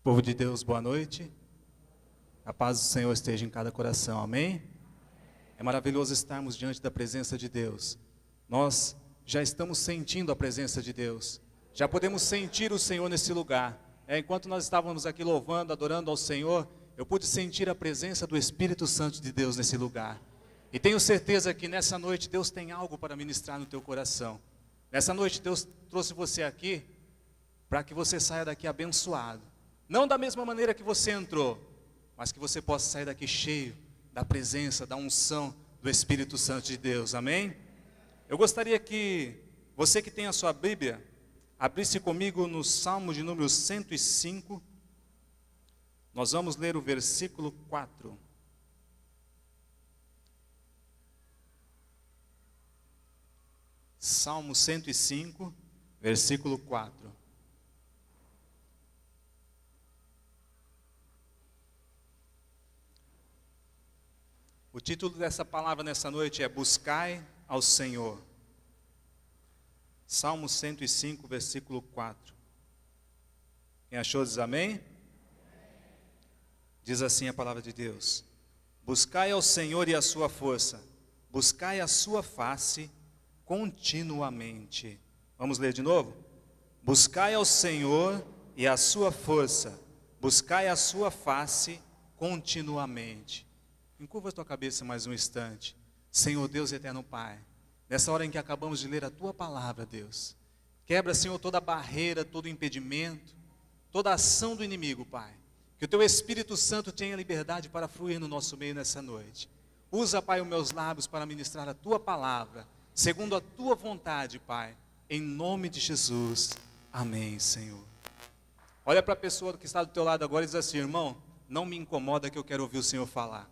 Povo de Deus, boa noite. A paz do Senhor esteja em cada coração, amém? É maravilhoso estarmos diante da presença de Deus. Nós já estamos sentindo a presença de Deus. Já podemos sentir o Senhor nesse lugar. Enquanto nós estávamos aqui louvando, adorando ao Senhor, eu pude sentir a presença do Espírito Santo de Deus nesse lugar. E tenho certeza que nessa noite Deus tem algo para ministrar no teu coração. Nessa noite Deus trouxe você aqui para que você saia daqui abençoado. Não da mesma maneira que você entrou, mas que você possa sair daqui cheio da presença, da unção do Espírito Santo de Deus, amém? Eu gostaria que você que tem a sua Bíblia, abrisse comigo no Salmo de número 105, nós vamos ler o versículo 4. Salmo 105, versículo 4. O título dessa palavra nessa noite é Buscai ao Senhor. Salmo 105, versículo 4. Quem achou diz amém? Diz assim a palavra de Deus: Buscai ao Senhor e a sua força, buscai a sua face continuamente. Vamos ler de novo? Buscai ao Senhor e a sua força, buscai a sua face continuamente. Encurva a tua cabeça mais um instante. Senhor Deus eterno Pai, nessa hora em que acabamos de ler a tua palavra, Deus, quebra, Senhor, toda barreira, todo impedimento, toda ação do inimigo, Pai. Que o teu Espírito Santo tenha liberdade para fluir no nosso meio nessa noite. Usa, Pai, os meus lábios para ministrar a tua palavra, segundo a tua vontade, Pai, em nome de Jesus. Amém, Senhor. Olha para a pessoa que está do teu lado agora e diz assim: irmão, não me incomoda que eu quero ouvir o Senhor falar.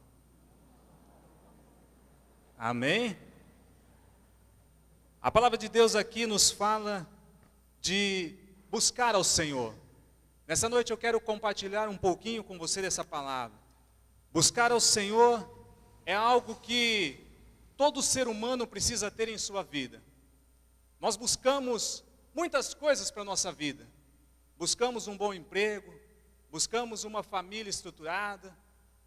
Amém? A palavra de Deus aqui nos fala de buscar ao Senhor. Nessa noite eu quero compartilhar um pouquinho com você dessa palavra. Buscar ao Senhor é algo que todo ser humano precisa ter em sua vida. Nós buscamos muitas coisas para a nossa vida. Buscamos um bom emprego, buscamos uma família estruturada,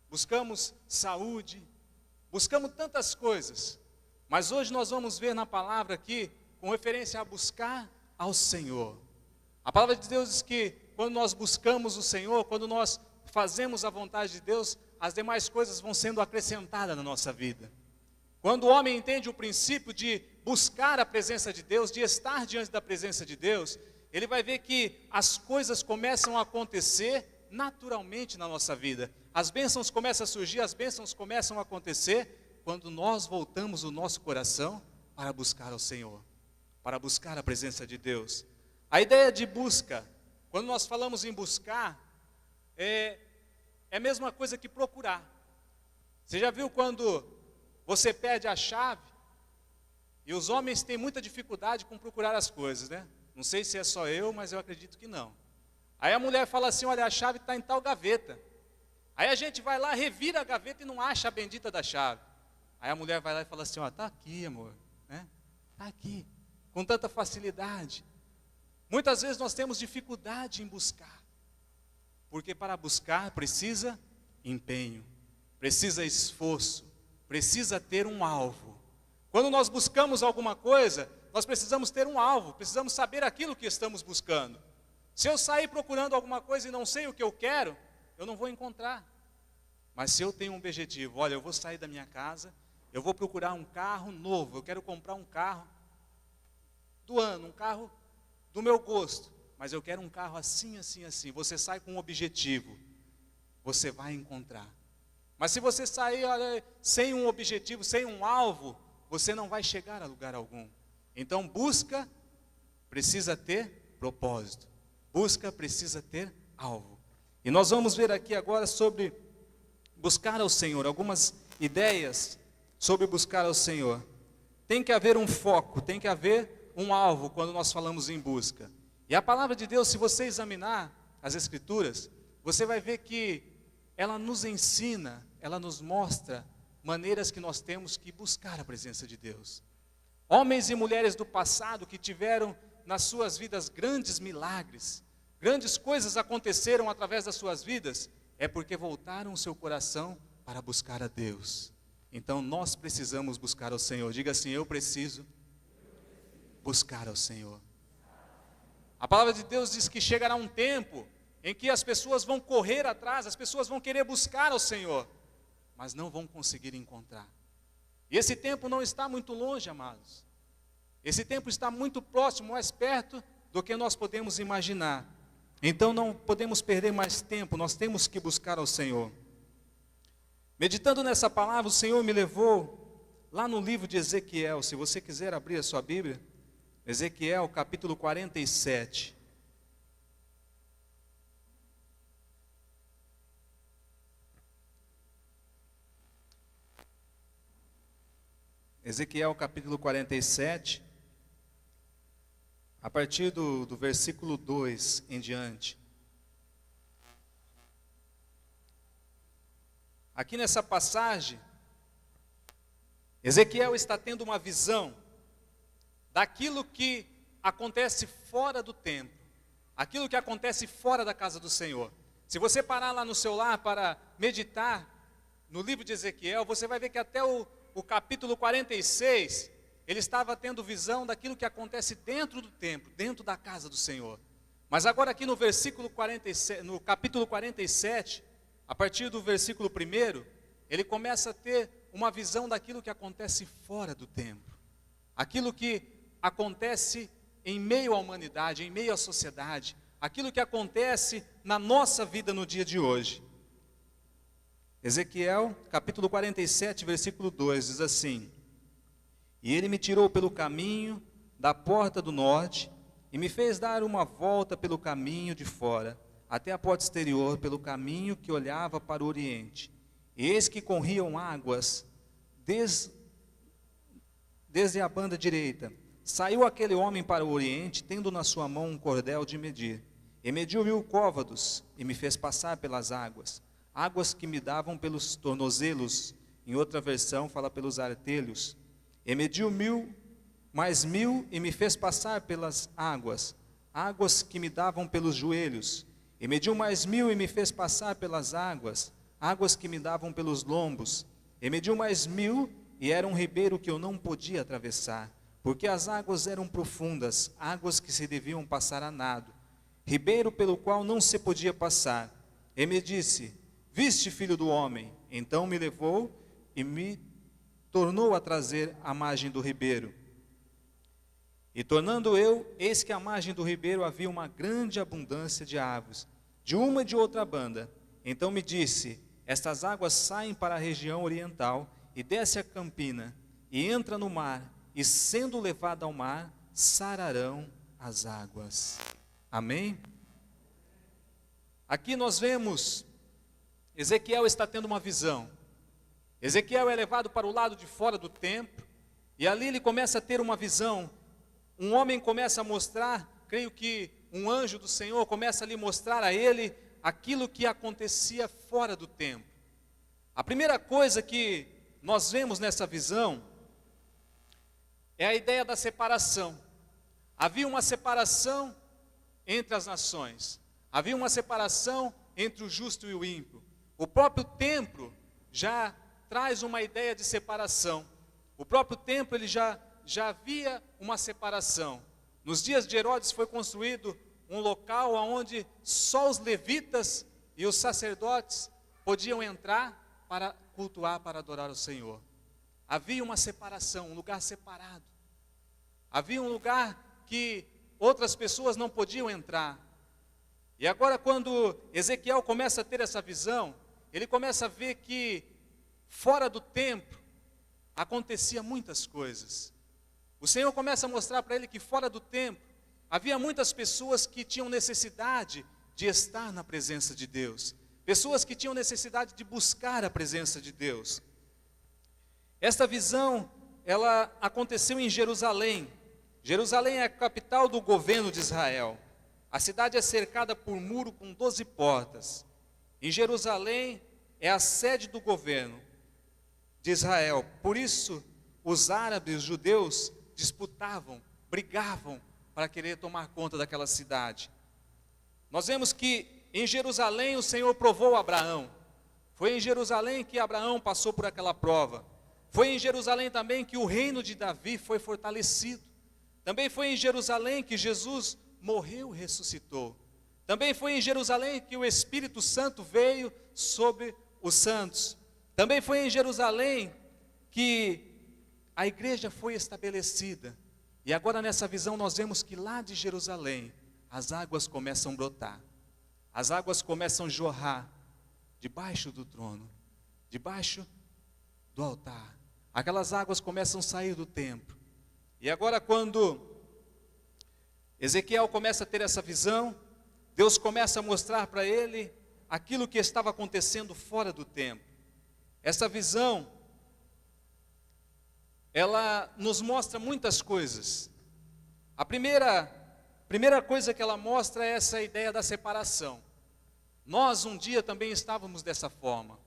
buscamos saúde, buscamos tantas coisas, mas hoje nós vamos ver na palavra aqui, com referência a buscar ao Senhor. A palavra de Deus diz que quando nós buscamos o Senhor, quando nós fazemos a vontade de Deus, as demais coisas vão sendo acrescentadas na nossa vida. Quando o homem entende o princípio de buscar a presença de Deus, de estar diante da presença de Deus, ele vai ver que as coisas começam a acontecer naturalmente na nossa vida. As bênçãos começam a surgir, as bênçãos começam a acontecer quando nós voltamos o nosso coração para buscar ao Senhor, para buscar a presença de Deus. A ideia de busca, quando nós falamos em buscar, é a mesma coisa que procurar. Você já viu quando você perde a chave, e os homens têm muita dificuldade com procurar as coisas, né? Não sei se é só eu, mas eu acredito que não. Aí a mulher fala assim: olha, a chave está em tal gaveta. Aí a gente vai lá, revira a gaveta e não acha a bendita da chave. Aí a mulher vai lá e fala assim: ó, está aqui, amor, né? Está aqui, com tanta facilidade. Muitas vezes nós temos dificuldade em buscar, porque para buscar precisa empenho, precisa esforço, precisa ter um alvo. Quando nós buscamos alguma coisa, nós precisamos ter um alvo, precisamos saber aquilo que estamos buscando. Se eu sair procurando alguma coisa e não sei o que eu quero, eu não vou encontrar. Mas se eu tenho um objetivo, olha, eu vou sair da minha casa, eu vou procurar um carro novo, eu quero comprar um carro do ano, um carro do meu gosto, mas eu quero um carro assim, assim, assim. Você sai com um objetivo, você vai encontrar. Mas se você sair, olha, sem um objetivo, sem um alvo, você não vai chegar a lugar algum. Então busca precisa ter propósito, busca precisa ter alvo. E nós vamos ver aqui agora sobre buscar ao Senhor, algumas ideias sobre buscar ao Senhor. Tem que haver um foco, tem que haver um alvo quando nós falamos em busca. E a palavra de Deus, se você examinar as Escrituras, você vai ver que ela nos ensina, ela nos mostra maneiras que nós temos que buscar a presença de Deus. Homens e mulheres do passado que tiveram nas suas vidas grandes milagres, grandes coisas aconteceram através das suas vidas, é porque voltaram o seu coração para buscar a Deus. Então nós precisamos buscar ao Senhor. Diga assim: eu preciso buscar ao Senhor. A palavra de Deus diz que chegará um tempo em que as pessoas vão correr atrás, as pessoas vão querer buscar ao Senhor, mas não vão conseguir encontrar. E esse tempo não está muito longe, amados. Esse tempo está muito próximo, mais perto do que nós podemos imaginar. Então não podemos perder mais tempo, nós temos que buscar ao Senhor. Meditando nessa palavra, o Senhor me levou lá no livro de Ezequiel. Se você quiser abrir a sua Bíblia, Ezequiel capítulo 47. Ezequiel capítulo 47, a partir do versículo 2 em diante. Aqui nessa passagem, Ezequiel está tendo uma visão daquilo que acontece fora do templo, aquilo que acontece fora da casa do Senhor. Se você parar lá no seu lar para meditar no livro de Ezequiel, você vai ver que até o capítulo 46, ele estava tendo visão daquilo que acontece dentro do templo, dentro da casa do Senhor. Mas agora aqui no versículo 47, no capítulo 47, a partir do versículo 1, ele começa a ter uma visão daquilo que acontece fora do templo. Aquilo que acontece em meio à humanidade, em meio à sociedade. Aquilo que acontece na nossa vida no dia de hoje. Ezequiel, capítulo 47, versículo 2, diz assim: E ele me tirou pelo caminho da porta do norte, e me fez dar uma volta pelo caminho de fora, até a porta exterior, pelo caminho que olhava para o oriente. E eis que corriam águas desde a banda direita. Saiu aquele homem para o oriente, tendo na sua mão um cordel de medir. E mediu 1000 côvados, e me fez passar pelas águas. Águas que me davam pelos tornozelos. Em outra versão fala pelos artelhos. E mediu 1000, mais 1000, e me fez passar pelas águas. Águas que me davam pelos joelhos. E mediu mais 1000, e me fez passar pelas águas. Águas que me davam pelos lombos. E mediu mais 1000, e era um ribeiro que eu não podia atravessar, porque as águas eram profundas, águas que se deviam passar a nado, ribeiro pelo qual não se podia passar. E me disse: Viste, filho do homem? Então me levou e me tornou a trazer à margem do ribeiro. E tornando eu, eis que à margem do ribeiro havia uma grande abundância de árvores, de uma e de outra banda. Então me disse: Estas águas saem para a região oriental, e desce a campina, e entra no mar, e sendo levada ao mar, sararão as águas. Amém? Aqui nós vemos, Ezequiel está tendo uma visão. Ezequiel é levado para o lado de fora do templo, e ali ele começa a ter uma visão. Um homem começa a mostrar, creio que um anjo do Senhor começa a lhe mostrar a ele aquilo que acontecia fora do templo. A primeira coisa que nós vemos nessa visão é a ideia da separação. Havia uma separação entre as nações. Havia uma separação entre o justo e o ímpio. O próprio templo já traz uma ideia de separação. O próprio templo ele já havia uma separação. Nos dias de Herodes foi construído um local onde só os levitas e os sacerdotes podiam entrar para cultuar, para adorar o Senhor. Havia uma separação, um lugar separado. Havia um lugar que outras pessoas não podiam entrar. E agora quando Ezequiel começa a ter essa visão, ele começa a ver que fora do templo acontecia muitas coisas. O Senhor começa a mostrar para ele que fora do templo havia muitas pessoas que tinham necessidade de estar na presença de Deus. Pessoas que tinham necessidade de buscar a presença de Deus. Esta visão, ela aconteceu em Jerusalém. Jerusalém é a capital do governo de Israel. A cidade é cercada por muro com 12 portas. Em Jerusalém é a sede do governo de Israel. Por isso, os árabes, os judeus, disputavam, brigavam para querer tomar conta daquela cidade. Nós vemos que em Jerusalém o Senhor provou Abraão. Foi em Jerusalém que Abraão passou por aquela prova. Foi em Jerusalém também que o reino de Davi foi fortalecido. Também foi em Jerusalém que Jesus morreu e ressuscitou. Também foi em Jerusalém que o Espírito Santo veio sobre os santos. Também foi em Jerusalém que a igreja foi estabelecida. E agora nessa visão nós vemos que lá de Jerusalém as águas começam a brotar. As águas começam a jorrar debaixo do trono, debaixo do altar. Aquelas águas começam a sair do templo. E agora quando Ezequiel começa a ter essa visão, Deus começa a mostrar para ele aquilo que estava acontecendo fora do templo. Essa visão, ela nos mostra muitas coisas. A primeira coisa que ela mostra é essa ideia da separação. Nós um dia também estávamos dessa forma.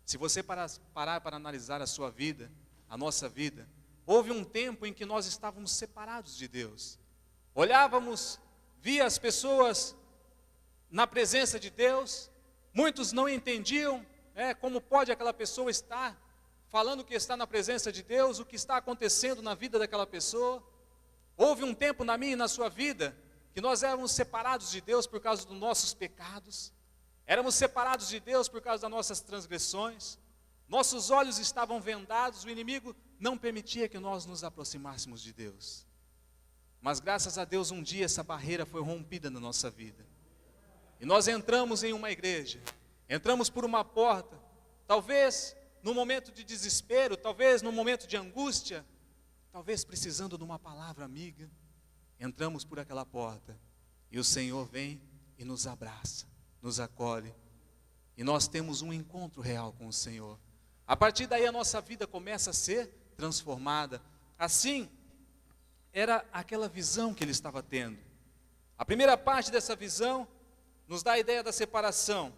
Se você parar para analisar a sua vida, a nossa vida, houve um tempo em que nós estávamos separados de Deus. Olhávamos, via as pessoas na presença de Deus, muitos não entendiam como pode aquela pessoa estar falando que está na presença de Deus, o que está acontecendo na vida daquela pessoa. Houve um tempo na minha e na sua vida que nós éramos separados de Deus por causa dos nossos pecados, éramos separados de Deus por causa das nossas transgressões, nossos olhos estavam vendados, o inimigo não permitia que nós nos aproximássemos de Deus. Mas graças a Deus um dia essa barreira foi rompida na nossa vida. E nós entramos em uma igreja, entramos por uma porta, talvez no momento de desespero, talvez no momento de angústia, talvez precisando de uma palavra amiga, entramos por aquela porta e o Senhor vem e nos abraça, nos acolhe e nós temos um encontro real com o Senhor. A partir daí a nossa vida começa a ser transformada. Assim, era aquela visão que ele estava tendo. A primeira parte dessa visão nos dá a ideia da separação.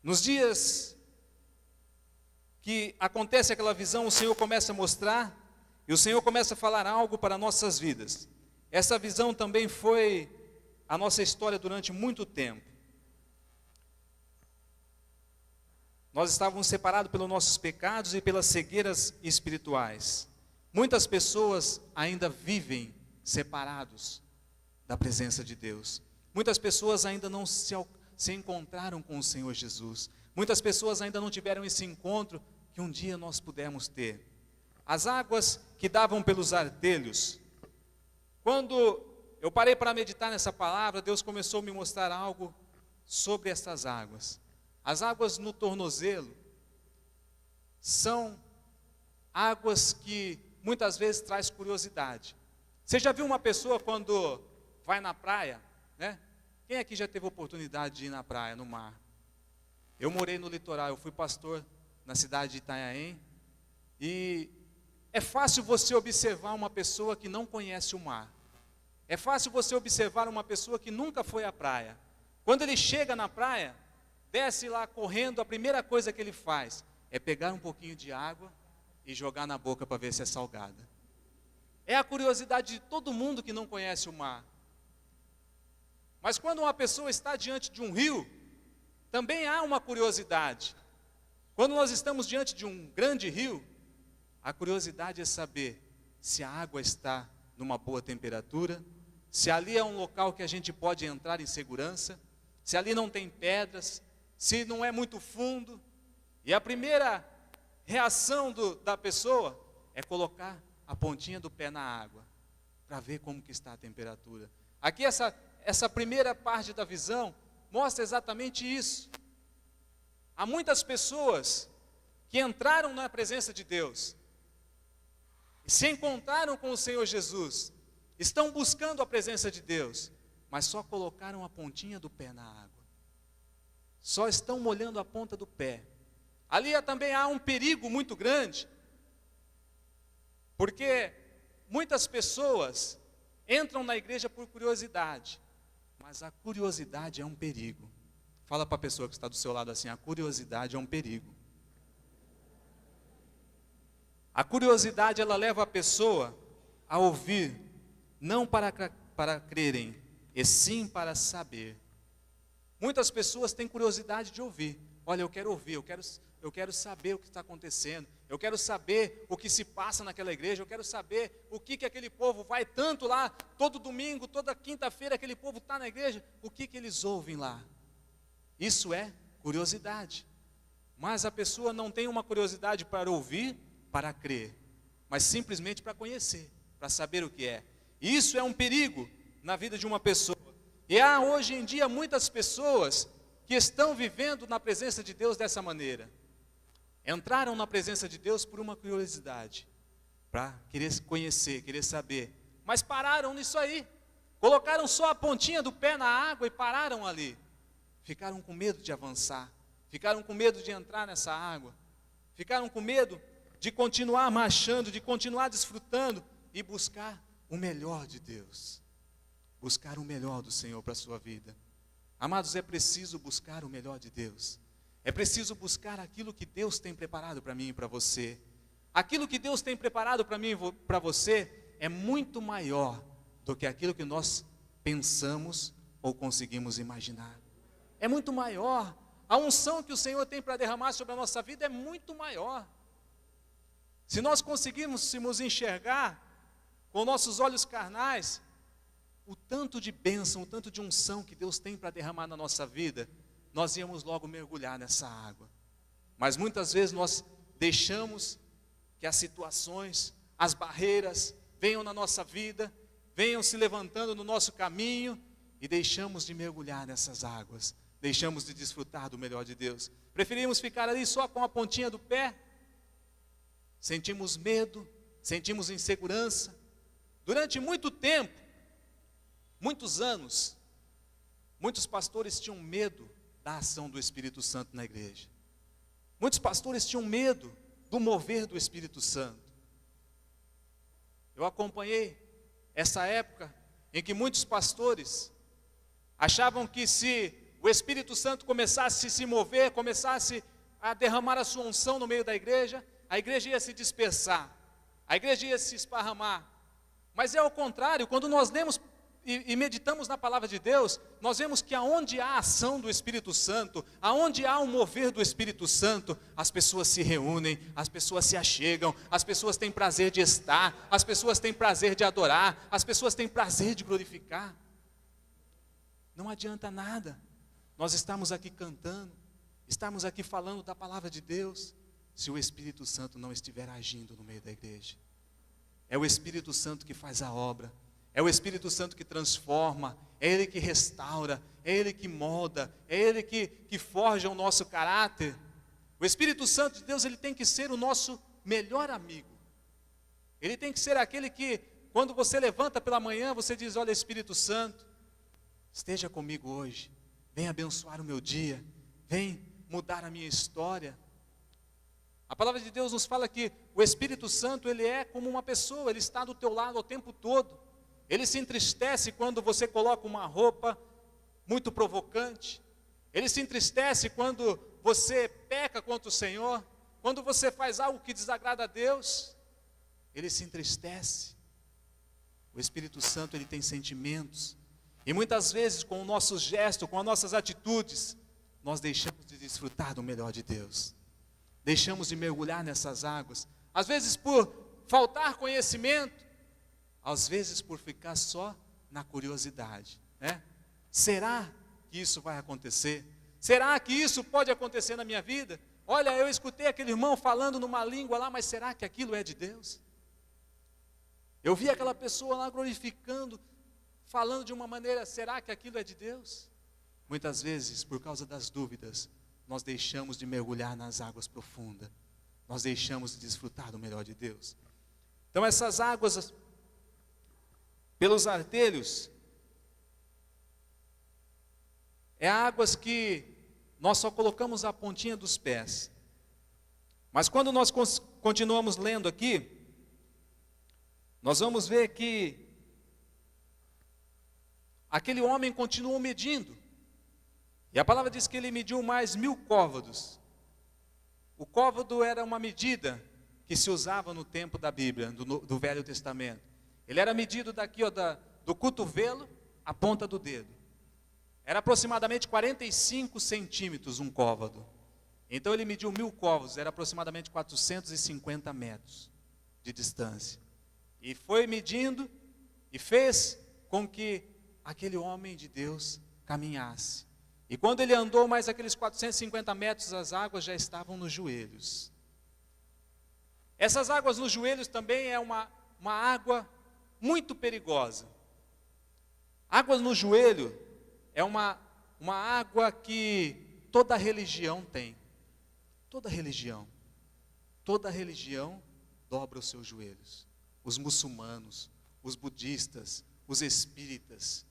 Nos dias que acontece aquela visão, o Senhor começa a mostrar, e o Senhor começa a falar algo para nossas vidas. Essa visão também foi a nossa história durante muito tempo. Nós estávamos separados pelos nossos pecados e pelas cegueiras espirituais. Muitas pessoas ainda vivem separados da presença de Deus. Muitas pessoas ainda não se encontraram com o Senhor Jesus. Muitas pessoas ainda não tiveram esse encontro que um dia nós pudemos ter. As águas que davam pelos artelhos. Quando eu parei para meditar nessa palavra, Deus começou a me mostrar algo sobre essas águas. As águas no tornozelo são águas que muitas vezes traz curiosidade. Você já viu uma pessoa quando vai na praia, né? Quem aqui já teve oportunidade de ir na praia, no mar? Eu morei no litoral, eu fui pastor na cidade de Itanhaém, e é fácil você observar uma pessoa que não conhece o mar. É fácil você observar uma pessoa que nunca foi à praia. Quando ele chega na praia, desce lá correndo, a primeira coisa que ele faz é pegar um pouquinho de água e jogar na boca para ver se é salgada. É a curiosidade de todo mundo que não conhece o mar. Mas quando uma pessoa está diante de um rio, também há uma curiosidade. Quando nós estamos diante de um grande rio, a curiosidade é saber se a água está numa boa temperatura, se ali é um local que a gente pode entrar em segurança, se ali não tem pedras, se não é muito fundo. E a primeira reação da pessoa é colocar a pontinha do pé na água, para ver como que está a temperatura. Aqui essa primeira parte da visão mostra exatamente isso. Há muitas pessoas que entraram na presença de Deus, se encontraram com o Senhor Jesus, estão buscando a presença de Deus, mas só colocaram a pontinha do pé na água. Só estão molhando a ponta do pé. Ali também há um perigo muito grande, porque muitas pessoas entram na igreja por curiosidade, mas a curiosidade é um perigo. Fala para a pessoa que está do seu lado assim, a curiosidade é um perigo. A curiosidade, ela leva a pessoa a ouvir, não para para crerem, e sim para saber. Muitas pessoas têm curiosidade de ouvir. Olha, eu quero ouvir, eu quero saber o que está acontecendo, eu quero saber o que se passa naquela igreja, eu quero saber o que aquele povo vai tanto lá, todo domingo, toda quinta-feira aquele povo está na igreja, o que eles ouvem lá. Isso é curiosidade. Mas a pessoa não tem uma curiosidade para ouvir, para crer, mas simplesmente para conhecer, para saber o que é. E isso é um perigo na vida de uma pessoa. E há hoje em dia muitas pessoas que estão vivendo na presença de Deus dessa maneira. Entraram na presença de Deus por uma curiosidade, para querer conhecer, querer saber, mas pararam nisso aí, colocaram só a pontinha do pé na água e pararam ali. Ficaram com medo de avançar, ficaram com medo de entrar nessa água, ficaram com medo de continuar marchando, de continuar desfrutando e buscar o melhor de Deus, buscar o melhor do Senhor para a sua vida. Amados, é preciso buscar o melhor de Deus, é preciso buscar aquilo que Deus tem preparado para mim e para você. Aquilo que Deus tem preparado para mim e para você é muito maior do que aquilo que nós pensamos ou conseguimos imaginar. É muito maior. A unção que o Senhor tem para derramar sobre a nossa vida é muito maior. Se nós conseguirmos enxergar com nossos olhos carnais o tanto de bênção, o tanto de unção que Deus tem para derramar na nossa vida, nós íamos logo mergulhar nessa água. Mas muitas vezes nós deixamos que as situações, as barreiras venham na nossa vida, venham se levantando no nosso caminho e deixamos de mergulhar nessas águas, deixamos de desfrutar do melhor de Deus. Preferimos ficar ali só com a pontinha do pé, sentimos medo, sentimos insegurança. Durante muito tempo, muitos anos, muitos pastores tinham medo da ação do Espírito Santo na igreja. Muitos pastores tinham medo do mover do Espírito Santo. Eu acompanhei essa época em que muitos pastores achavam que se o Espírito Santo começasse a se mover, começasse a derramar a sua unção no meio da igreja, a igreja ia se dispersar, a igreja ia se esparramar. Mas é ao contrário, quando nós lemos e meditamos na palavra de Deus, nós vemos que aonde há ação do Espírito Santo, aonde há um mover do Espírito Santo, as pessoas se reúnem, as pessoas se achegam, as pessoas têm prazer de estar, as pessoas têm prazer de adorar, as pessoas têm prazer de glorificar. Não adianta nada nós estamos aqui cantando, estamos aqui falando da palavra de Deus, se o Espírito Santo não estiver agindo no meio da igreja. É o Espírito Santo que faz a obra, é o Espírito Santo que transforma, é Ele que restaura, é Ele que molda, é Ele que forja o nosso caráter. O Espírito Santo de Deus, ele tem que ser o nosso melhor amigo. Ele tem que ser aquele que, quando você levanta pela manhã, você diz: olha, Espírito Santo, esteja comigo hoje, vem abençoar o meu dia, vem mudar a minha história. A palavra de Deus nos fala que o Espírito Santo, ele é como uma pessoa, ele está do teu lado o tempo todo. Ele se entristece quando você coloca uma roupa muito provocante. Ele se entristece quando você peca contra o Senhor, quando você faz algo que desagrada a Deus. Ele se entristece. O Espírito Santo, ele tem sentimentos. E muitas vezes, com o nosso gesto, com as nossas atitudes, nós deixamos de desfrutar do melhor de Deus. Deixamos de mergulhar nessas águas. Às vezes por faltar conhecimento, às vezes por ficar só na curiosidade, né? Será que isso vai acontecer? Será que isso pode acontecer na minha vida? Olha, eu escutei aquele irmão falando numa língua lá, mas será que aquilo é de Deus? Eu vi aquela pessoa lá glorificando, falando de uma maneira, será que aquilo é de Deus? Muitas vezes, por causa das dúvidas, nós deixamos de mergulhar nas águas profundas. Nós deixamos de desfrutar do melhor de Deus. Então essas águas, pelos artelhos, é águas que nós só colocamos a pontinha dos pés. Mas quando nós continuamos lendo aqui, nós vamos ver que aquele homem continuou medindo. E a palavra diz que ele mediu mais 1000 côvados. O côvado era uma medida que se usava no tempo da Bíblia, do Velho Testamento. Ele era medido daqui, do cotovelo à ponta do dedo. Era aproximadamente 45 centímetros um côvado. Então ele mediu 1000 côvados, era aproximadamente 450 metros de distância. E foi medindo e fez com que aquele homem de Deus caminhasse. E quando ele andou mais aqueles 450 metros, as águas já estavam nos joelhos. Essas águas nos joelhos também é uma água muito perigosa. Águas no joelho é uma água que toda religião tem. Toda religião dobra os seus joelhos. Os muçulmanos, os budistas, os espíritas,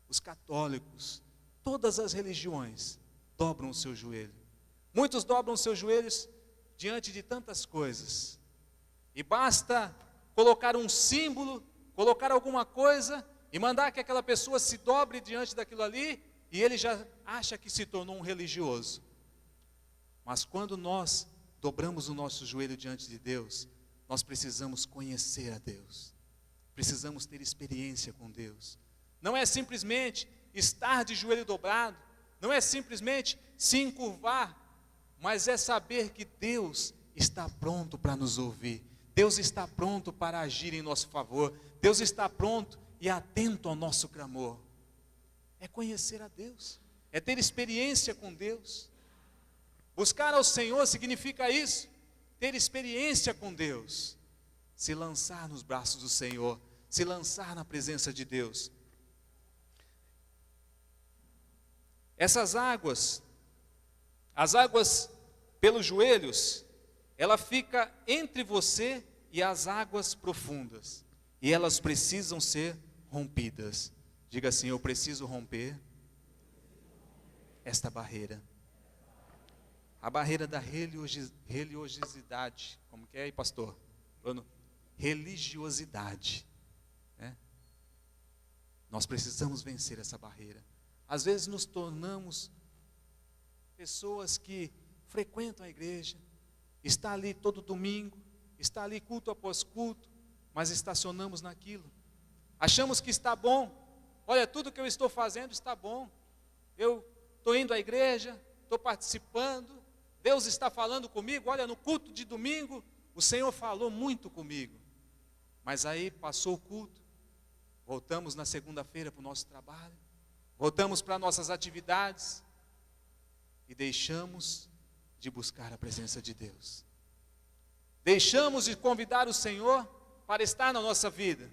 os católicos, todas as religiões dobram o seu joelho. Muitos dobram os seus joelhos diante de tantas coisas. E basta colocar um símbolo, colocar alguma coisa e mandar que aquela pessoa se dobre diante daquilo ali, e ele já acha que se tornou um religioso. Mas quando nós dobramos o nosso joelho diante de Deus, nós precisamos conhecer a Deus. Precisamos ter experiência com Deus. Não é simplesmente estar de joelho dobrado, não é simplesmente se encurvar, mas é saber que Deus está pronto para nos ouvir. Deus está pronto para agir em nosso favor. Deus está pronto e atento ao nosso clamor. É conhecer a Deus, é ter experiência com Deus. Buscar ao Senhor significa isso, ter experiência com Deus. Se lançar nos braços do Senhor, se lançar na presença de Deus. Essas águas, as águas pelos joelhos, ela fica entre você e as águas profundas. E elas precisam ser rompidas. Diga assim: eu preciso romper esta barreira. A barreira da religiosidade. Como que é aí, pastor? Religiosidade. Né? Nós precisamos vencer essa barreira. Às vezes nos tornamos pessoas que frequentam a igreja, está ali todo domingo, está ali culto após culto, mas estacionamos naquilo. Achamos que está bom. Olha, tudo que eu estou fazendo está bom. Eu estou indo à igreja, estou participando, Deus está falando comigo. Olha, no culto de domingo, o Senhor falou muito comigo. Mas aí passou o culto, voltamos na segunda-feira para o nosso trabalho, voltamos para nossas atividades e deixamos de buscar a presença de Deus. Deixamos de convidar o Senhor para estar na nossa vida.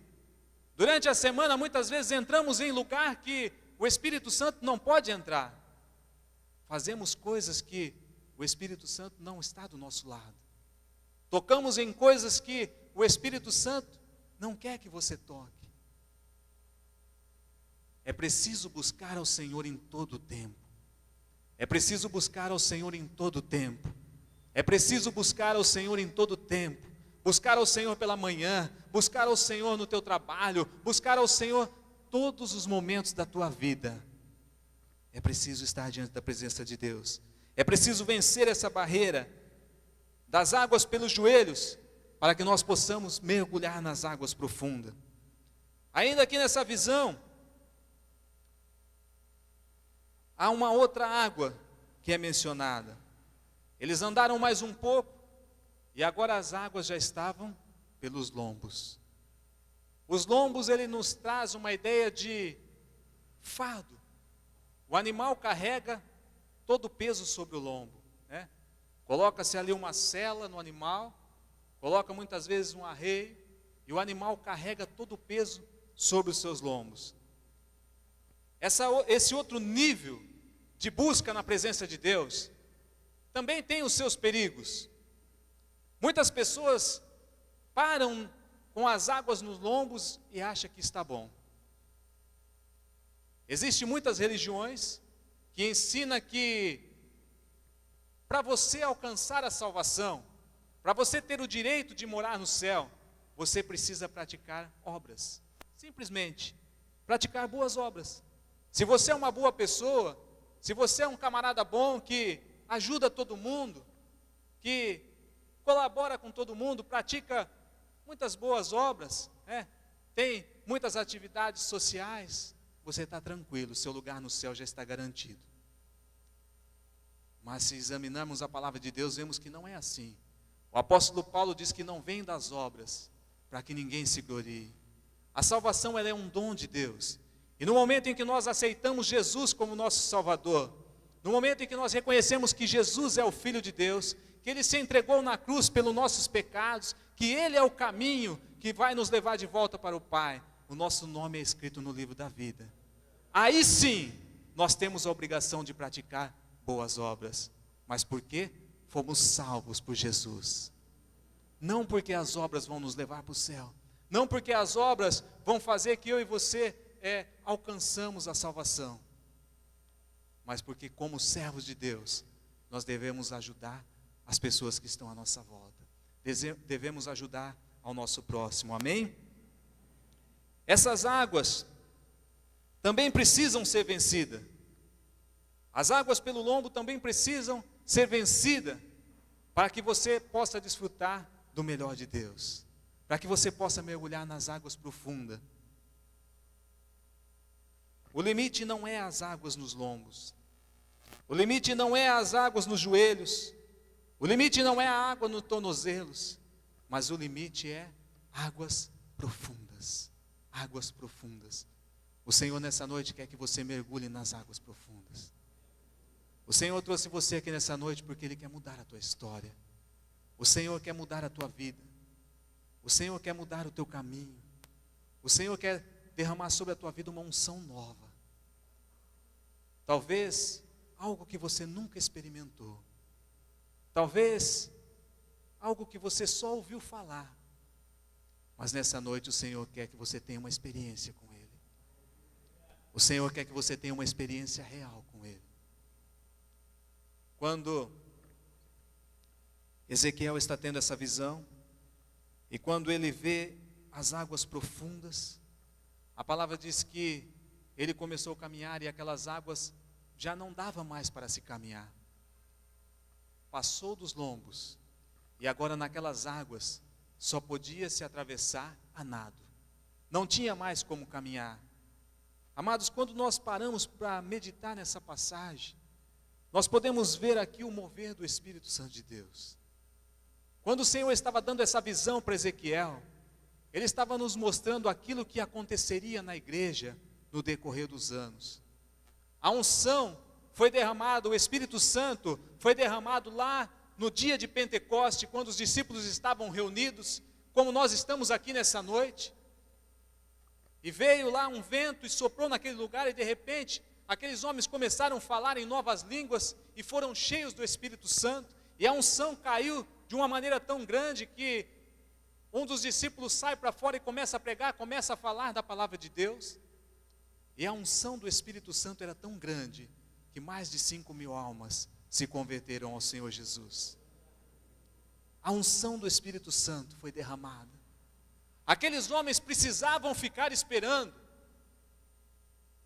Durante a semana, muitas vezes entramos em lugar que o Espírito Santo não pode entrar. Fazemos coisas que o Espírito Santo não está do nosso lado. Tocamos em coisas que o Espírito Santo não quer que você toque. É preciso buscar ao Senhor em todo o tempo. É preciso buscar ao Senhor em todo o tempo. É preciso buscar ao Senhor em todo o tempo. Buscar ao Senhor pela manhã, buscar ao Senhor no teu trabalho, buscar ao Senhor todos os momentos da tua vida. É preciso estar diante da presença de Deus. É preciso vencer essa barreira das águas pelos joelhos, para que nós possamos mergulhar nas águas profundas. Ainda aqui nessa visão, há uma outra água que é mencionada. Eles andaram mais um pouco, e agora as águas já estavam pelos lombos. Os lombos, ele nos traz uma ideia de fardo. O animal carrega todo o peso sobre o lombo, né? Coloca-se ali uma sela no animal, coloca muitas vezes um arreio, e o animal carrega todo o peso sobre os seus lombos. Esse outro nível de busca na presença de Deus também tem os seus perigos. Muitas pessoas param com as águas nos lombos e acham que está bom. Existem muitas religiões que ensinam que para você alcançar a salvação, para você ter o direito de morar no céu, você precisa praticar obras. Simplesmente, praticar boas obras. Se você é uma boa pessoa, se você é um camarada bom que ajuda todo mundo, que colabora com todo mundo, pratica muitas boas obras, né? Tem muitas atividades sociais, você está tranquilo, seu lugar no céu já está garantido. Mas se examinarmos a palavra de Deus, vemos que não é assim. O apóstolo Paulo diz que não vem das obras, para que ninguém se glorie. A salvação, ela é um dom de Deus. E no momento em que nós aceitamos Jesus como nosso Salvador, no momento em que nós reconhecemos que Jesus é o Filho de Deus, que Ele se entregou na cruz pelos nossos pecados, que Ele é o caminho que vai nos levar de volta para o Pai, o nosso nome é escrito no livro da vida. Aí sim, nós temos a obrigação de praticar boas obras. Mas por quê? Fomos salvos por Jesus. Não porque as obras vão nos levar para o céu. Não porque as obras vão fazer que eu e você alcançamos a salvação. Mas porque como servos de Deus, nós devemos ajudar as pessoas que estão à nossa volta. Devemos ajudar ao nosso próximo. Amém? Essas águas também precisam ser vencidas. As águas pelo lombo também precisam ser vencidas, para que você possa desfrutar do melhor de Deus, para que você possa mergulhar nas águas profundas. O limite não é as águas nos lombos, o limite não é as águas nos joelhos, o limite não é a água nos tornozelos, mas o limite é águas profundas, águas profundas. O Senhor nessa noite quer que você mergulhe nas águas profundas. O Senhor trouxe você aqui nessa noite porque Ele quer mudar a tua história. O Senhor quer mudar a tua vida. O Senhor quer mudar o teu caminho. O Senhor quer derramar sobre a tua vida uma unção nova. Talvez algo que você nunca experimentou. Talvez algo que você só ouviu falar. Mas nessa noite o Senhor quer que você tenha uma experiência com Ele. O Senhor quer que você tenha uma experiência real com Ele. Quando Ezequiel está tendo essa visão, e quando ele vê as águas profundas, a palavra diz que ele começou a caminhar e aquelas águas já não dava mais para se caminhar. Passou dos lombos, e agora naquelas águas só podia se atravessar a nado. Não tinha mais como caminhar. Amados, quando nós paramos para meditar nessa passagem, nós podemos ver aqui o mover do Espírito Santo de Deus. Quando o Senhor estava dando essa visão para Ezequiel, Ele estava nos mostrando aquilo que aconteceria na igreja no decorrer dos anos. A unção foi derramada, o Espírito Santo foi derramado lá no dia de Pentecoste, quando os discípulos estavam reunidos, como nós estamos aqui nessa noite. E veio lá um vento e soprou naquele lugar e de repente aqueles homens começaram a falar em novas línguas e foram cheios do Espírito Santo. E a unção caiu de uma maneira tão grande que um dos discípulos sai para fora e começa a pregar, começa a falar da palavra de Deus. E a unção do Espírito Santo era tão grande que mais de 5.000 almas se converteram ao Senhor Jesus. A unção do Espírito Santo foi derramada. Aqueles homens precisavam ficar esperando.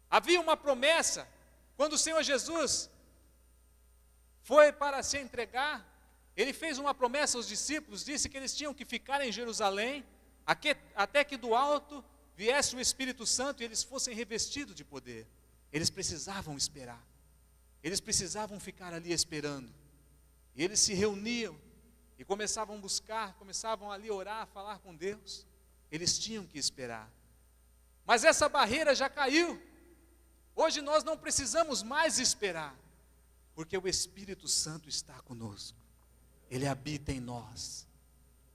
Havia uma promessa, quando o Senhor Jesus foi para se entregar, Ele fez uma promessa aos discípulos, disse que eles tinham que ficar em Jerusalém, até que do alto viesse o Espírito Santo e eles fossem revestidos de poder. Eles precisavam esperar, eles precisavam ficar ali esperando, e eles se reuniam, e começavam a buscar, começavam ali a orar, a falar com Deus, eles tinham que esperar. Mas essa barreira já caiu. Hoje nós não precisamos mais esperar, porque o Espírito Santo está conosco, Ele habita em nós.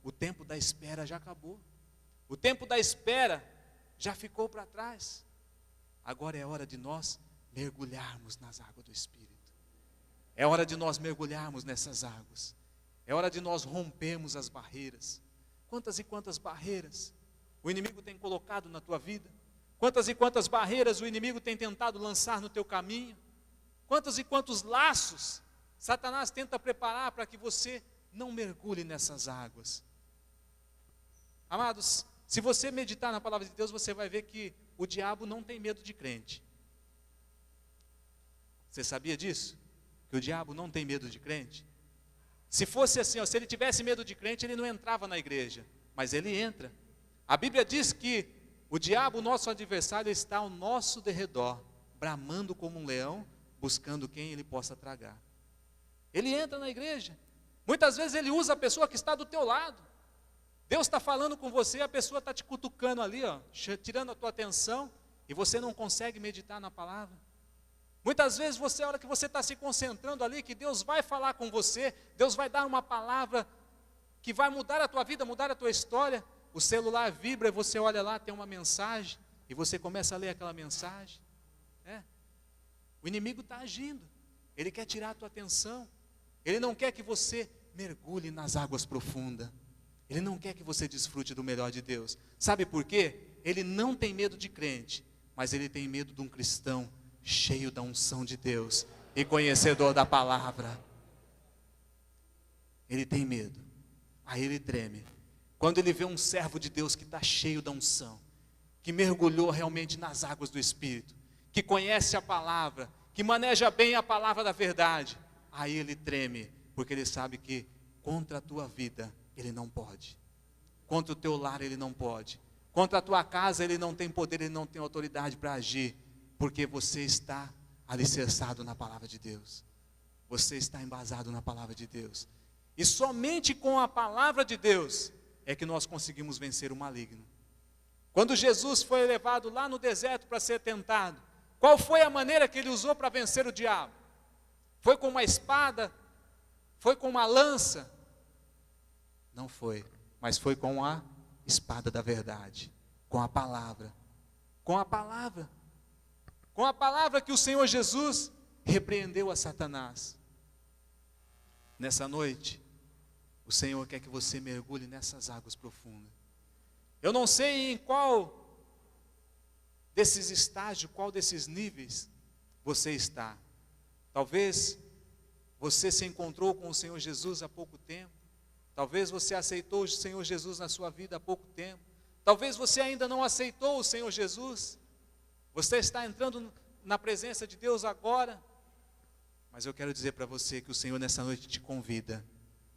O tempo da espera já acabou, o tempo da espera já ficou para trás. Agora é hora de nós mergulharmos nas águas do Espírito, é hora de nós mergulharmos nessas águas, é hora de nós rompermos as barreiras. Quantas e quantas barreiras o inimigo tem colocado na tua vida? Quantas e quantas barreiras o inimigo tem tentado lançar no teu caminho? Quantos e quantos laços Satanás tenta preparar para que você não mergulhe nessas águas? Amados, se você meditar na palavra de Deus, você vai ver que o diabo não tem medo de crente. Você sabia disso? Que o diabo não tem medo de crente? Se fosse assim, se ele tivesse medo de crente, ele não entrava na igreja, mas ele entra. A Bíblia diz que o diabo, o nosso adversário, está ao nosso derredor, bramando como um leão, buscando quem ele possa tragar. Ele entra na igreja, muitas vezes ele usa a pessoa que está do teu lado. Deus está falando com você, a pessoa está te cutucando ali, ó, tirando a tua atenção, e você não consegue meditar na palavra. Muitas vezes você, a hora que você está se concentrando ali, que Deus vai falar com você, Deus vai dar uma palavra que vai mudar a tua vida, mudar a tua história, o celular vibra e você olha lá, tem uma mensagem, e você começa a ler aquela mensagem. O inimigo está agindo, ele quer tirar a tua atenção, ele não quer que você mergulhe nas águas profundas, ele não quer que você desfrute do melhor de Deus. Sabe por quê? Ele não tem medo de crente, mas ele tem medo de um cristão cheio da unção de Deus e conhecedor da palavra. Ele tem medo, aí ele treme. Quando ele vê um servo de Deus que está cheio da unção, que mergulhou realmente nas águas do Espírito, que conhece a palavra, que maneja bem a palavra da verdade, aí ele treme, porque ele sabe que contra a tua vida ele não pode, contra o teu lar ele não pode, contra a tua casa ele não tem poder, ele não tem autoridade para agir, porque você está alicerçado na palavra de Deus, você está embasado na palavra de Deus, e somente com a palavra de Deus é que nós conseguimos vencer o maligno. Quando Jesus foi levado lá no deserto para ser tentado, qual foi a maneira que ele usou para vencer o diabo? Foi com uma espada? Foi com uma lança? Não foi, mas foi com a espada da verdade, com a palavra. Com a palavra. Com a palavra que o Senhor Jesus repreendeu a Satanás. Nessa noite, o Senhor quer que você mergulhe nessas águas profundas. Eu não sei em qual desses estágios, qual desses níveis você está. Talvez você se encontrou com o Senhor Jesus há pouco tempo. Talvez você aceitou o Senhor Jesus na sua vida há pouco tempo. Talvez você ainda não aceitou o Senhor Jesus. Você está entrando na presença de Deus agora. Mas eu quero dizer para você que o Senhor nessa noite te convida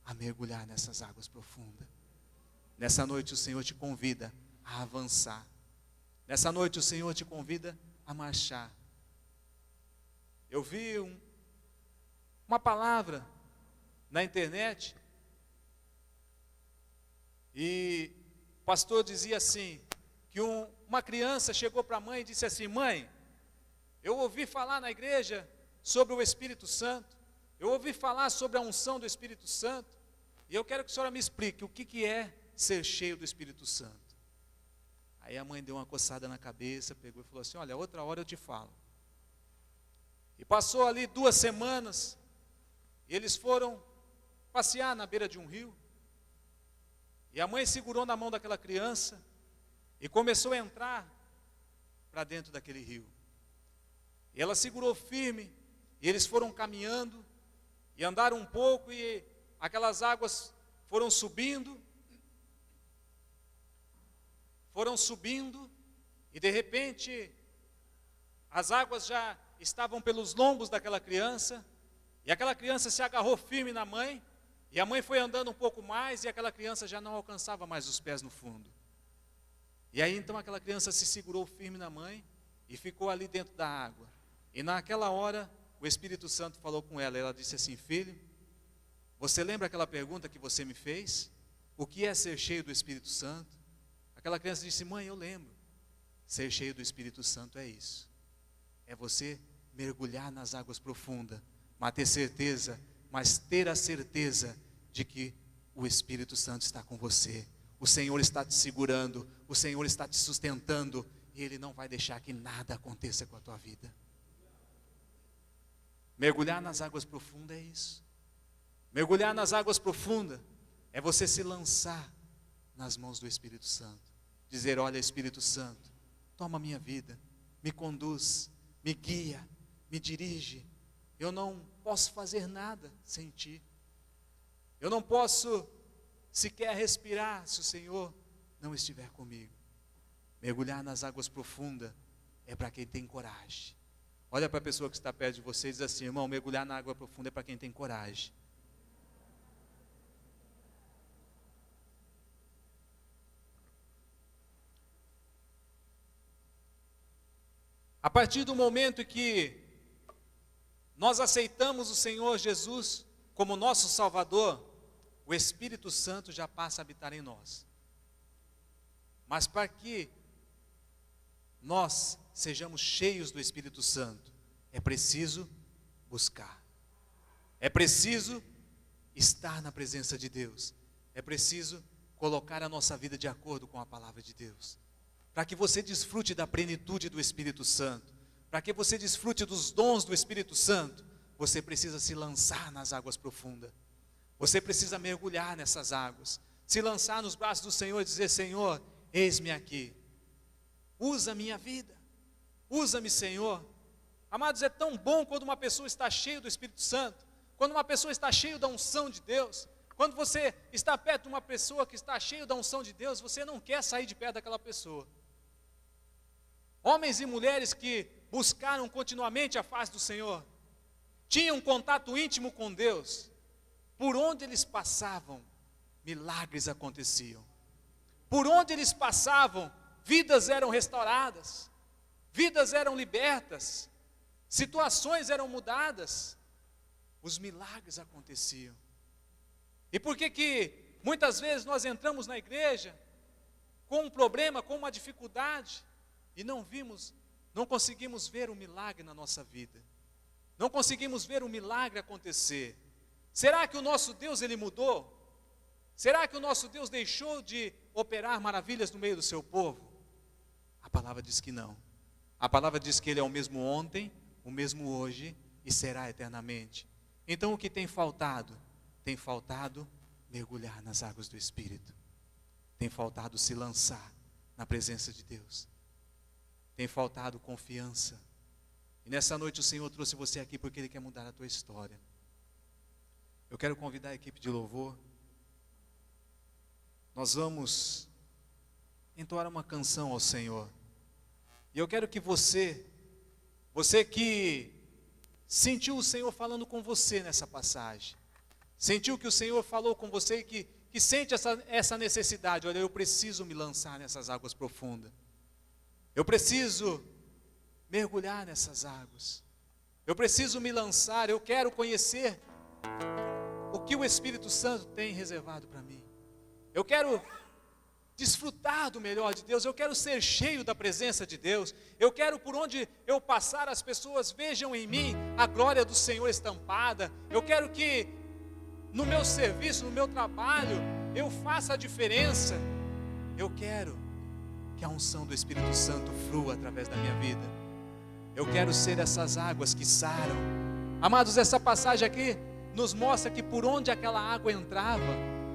a mergulhar nessas águas profundas. Nessa noite o Senhor te convida a avançar. Nessa noite o Senhor te convida a marchar. Eu vi uma palavra na internet e o pastor dizia assim, que uma criança chegou para a mãe e disse assim: mãe, eu ouvi falar na igreja sobre o Espírito Santo, eu ouvi falar sobre a unção do Espírito Santo, e eu quero que a senhora me explique o que é ser cheio do Espírito Santo. Aí a mãe deu uma coçada na cabeça, pegou e falou assim: olha, outra hora eu te falo. E passou ali 2 semanas, e eles foram passear na beira de um rio, e a mãe segurou na mão daquela criança, e começou a entrar para dentro daquele rio. E ela segurou firme, e eles foram caminhando, e andaram um pouco, e aquelas águas foram subindo, e de repente, as águas já estavam pelos lombos daquela criança, e aquela criança se agarrou firme na mãe, e a mãe foi andando um pouco mais, e aquela criança já não alcançava mais os pés no fundo. E aí então aquela criança se segurou firme na mãe, e ficou ali dentro da água. E naquela hora, o Espírito Santo falou com ela, ela disse assim: filho, você lembra aquela pergunta que você me fez? O que é ser cheio do Espírito Santo? Aquela criança disse: mãe, eu lembro. Ser cheio do Espírito Santo é isso. É você mergulhar nas águas profundas, mas ter a certeza de que o Espírito Santo está com você. O Senhor está te segurando, o Senhor está te sustentando, e Ele não vai deixar que nada aconteça com a tua vida. Mergulhar nas águas profundas é isso. Mergulhar nas águas profundas é você se lançar nas mãos do Espírito Santo. Dizer: olha, Espírito Santo, toma a minha vida, me conduz, me guia, me dirige. Eu não posso fazer nada sem Ti. Eu não posso sequer respirar se o Senhor não estiver comigo. Mergulhar nas águas profundas é para quem tem coragem. Olha para a pessoa que está perto de você e diz assim: irmão, mergulhar na água profunda é para quem tem coragem. A partir do momento que nós aceitamos o Senhor Jesus como nosso Salvador, o Espírito Santo já passa a habitar em nós. Mas para que nós sejamos cheios do Espírito Santo, é preciso buscar. É preciso estar na presença de Deus. É preciso colocar a nossa vida de acordo com a palavra de Deus. Para que você desfrute da plenitude do Espírito Santo, para que você desfrute dos dons do Espírito Santo, você precisa se lançar nas águas profundas. Você precisa mergulhar nessas águas, se lançar nos braços do Senhor e dizer: Senhor, eis-me aqui. Usa a minha vida. Usa-me, Senhor. Amados, é tão bom quando uma pessoa está cheia do Espírito Santo, quando uma pessoa está cheia da unção de Deus. Quando você está perto de uma pessoa que está cheia da unção de Deus, você não quer sair de perto daquela pessoa. Homens e mulheres que buscaram continuamente a face do Senhor, tinham um contato íntimo com Deus, por onde eles passavam, milagres aconteciam. Por onde eles passavam, vidas eram restauradas, vidas eram libertas, situações eram mudadas, os milagres aconteciam. E por que muitas vezes nós entramos na igreja com um problema, com uma dificuldade, e não conseguimos ver o milagre na nossa vida, não conseguimos ver o milagre acontecer? Será que o nosso Deus, ele mudou? Será que o nosso Deus deixou de operar maravilhas no meio do seu povo? A palavra diz que não. A palavra diz que ele é o mesmo ontem, o mesmo hoje e será eternamente. Então o que tem faltado? Tem faltado mergulhar nas águas do Espírito. Tem faltado se lançar na presença de Deus. Tem faltado confiança. E nessa noite o Senhor trouxe você aqui porque Ele quer mudar a tua história. Eu quero convidar a equipe de louvor. Nós vamos entoar uma canção ao Senhor. E eu quero que você que sentiu o Senhor falando com você nessa passagem, sentiu que o Senhor falou com você e que sente essa necessidade: olha, eu preciso me lançar nessas águas profundas. Eu preciso mergulhar nessas águas. Eu preciso me lançar, eu quero conhecer o que o Espírito Santo tem reservado para mim. Eu quero desfrutar do melhor de Deus, eu quero ser cheio da presença de Deus. Eu quero, por onde eu passar, as pessoas vejam em mim a glória do Senhor estampada. Eu quero que no meu serviço, no meu trabalho, eu faça a diferença. Eu quero que a unção do Espírito Santo flua através da minha vida. Eu quero ser essas águas que saram. Amados, essa passagem aqui nos mostra que por onde aquela água entrava,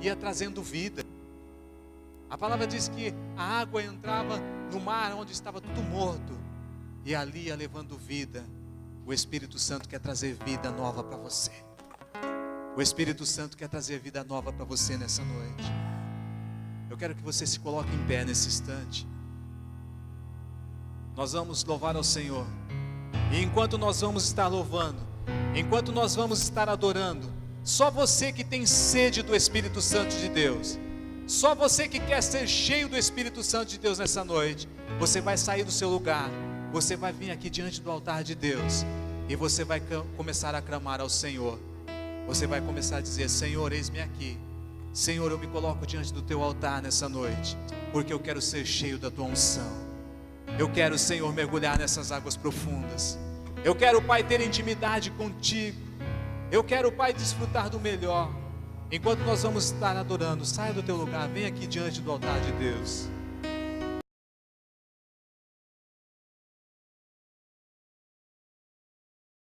ia trazendo vida. A palavra diz que a água entrava no mar onde estava tudo morto, e ali ia levando vida. O Espírito Santo quer trazer vida nova para você. O Espírito Santo quer trazer vida nova para você nessa noite. Eu quero que você se coloque em pé nesse instante. Nós vamos louvar ao Senhor. E enquanto nós vamos estar louvando, enquanto nós vamos estar adorando, só você que tem sede do Espírito Santo de Deus, só você que quer ser cheio do Espírito Santo de Deus nessa noite, você vai sair do seu lugar, você vai vir aqui diante do altar de Deus, e você vai começar a clamar ao Senhor. Você vai começar a dizer: Senhor, eis-me aqui. Senhor, eu me coloco diante do teu altar nessa noite, porque eu quero ser cheio da tua unção. Eu quero, Senhor, mergulhar nessas águas profundas. Eu quero, Pai, ter intimidade contigo. Eu quero, Pai, desfrutar do melhor. Enquanto nós vamos estar adorando, saia do teu lugar, vem aqui diante do altar de Deus.